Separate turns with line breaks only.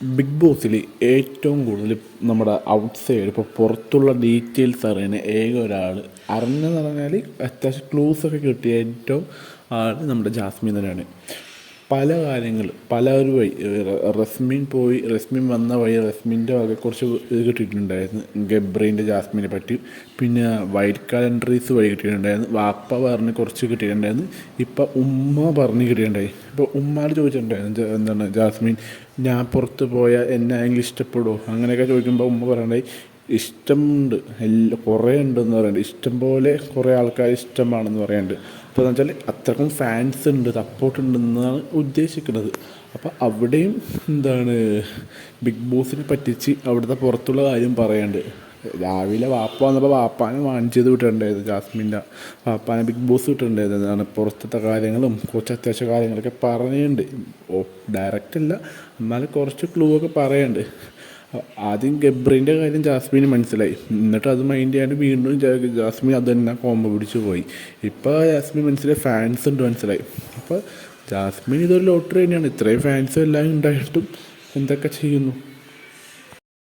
Big ബോസിൽ ഏറ്റവും കൂടുതൽ നമ്മുടെ ഔട്ട്സൈഡ് ഇപ്പോൾ പുറത്തുള്ള ഡീറ്റെയിൽസ് അറിയുന്ന ഏക ഒരാൾ അറിഞ്ഞെന്ന് പറഞ്ഞാൽ അത്യാവശ്യം ക്ലൂസൊക്കെ കിട്ടിയ ഏറ്റവും ആൾ നമ്മുടെ ജാസ്മിൻ തന്നെയാണ്. പല കാര്യങ്ങൾ പല ഒരു വഴി റസ്മിൻ വന്ന വഴി റസ്മിൻ്റെ വക കുറച്ച് ഇത് കിട്ടിയിട്ടുണ്ടായിരുന്നു, ഗബ്രീൻ്റെ ജാസ്മിനെ പറ്റി. പിന്നെ വൈറ്റ് കലണ്ടറീസ് വഴി കിട്ടിയിട്ടുണ്ടായിരുന്നു, വാപ്പ പറഞ്ഞ് കുറച്ച് കിട്ടിയിട്ടുണ്ടായിരുന്നു. ഇപ്പം ഉമ്മ പറഞ്ഞ് കിട്ടിയിട്ടുണ്ടായി. ഇപ്പോൾ ഉമ്മാട് ചോദിച്ചിട്ടുണ്ടായിരുന്നു എന്താണ് ജാസ്മിൻ ഞാൻ പുറത്ത് പോയാൽ എന്നെ ആരെങ്കിലും ഇഷ്ടപ്പെടുമോ അങ്ങനെയൊക്കെ ചോദിക്കുമ്പോൾ ഉമ്മ പറയണ്ടായി ഇഷ്ടമുണ്ട്, കുറേ ഉണ്ടെന്ന് പറയുന്നുണ്ട്, ഇഷ്ടം പോലെ കുറേ ആൾക്കാർ ഇഷ്ടമാണെന്ന് പറയുന്നുണ്ട്. അപ്പോൾ എന്ന് വെച്ചാൽ അത്രക്കും ഫാൻസ് ഉണ്ട്, സപ്പോർട്ട് ഉണ്ടെന്നാണ് ഉദ്ദേശിക്കുന്നത്. അപ്പോൾ അവിടെയും എന്താണ് ബിഗ് ബോസിനെ പറ്റിച്ച് അവിടുത്തെ പുറത്തുള്ള കാര്യം പറയാണ്ട്. രാവിലെ വാപ്പ വന്നപ്പോൾ വാപ്പാനെ വാങ്ങിച്ചത് വിട്ടിട്ടുണ്ടായത്, ജാസ്മിൻ്റെ വാപ്പാനെ ബിഗ് ബോസ് വിട്ടിട്ടുണ്ടായത് എന്താണ് പുറത്തത്തെ കാര്യങ്ങളും കുറച്ച് അത്യാവശ്യ കാര്യങ്ങളൊക്കെ പറയുന്നുണ്ട്. ഡയറക്റ്റ് അല്ല എന്നാലും കുറച്ച് ക്ലൂ ഒക്കെ പറയുന്നുണ്ട്. ആദ്യം ഗബ്രീൻ്റെ കാര്യം ജാസ്മിന് മനസ്സിലായി, എന്നിട്ട് അത് മൈൻഡ് ചെയ്യാണ്ട് വീണ്ടും ജാസ്മിൻ അത് തന്നെ കോമ്പോ പിടിച്ച് പോയി. ഇപ്പോൾ ജാസ്മിൻ മനസ്സിലായി ഫാൻസ് ഉണ്ട് മനസ്സിലായി. അപ്പോൾ ജാസ്മിൻ ഇതൊരു ലോട്ടറി തന്നെയാണ്, ഇത്രയും ഫാൻസ് എല്ലാം ഉണ്ടായിട്ടും എന്തൊക്കെ ചെയ്യുന്നു.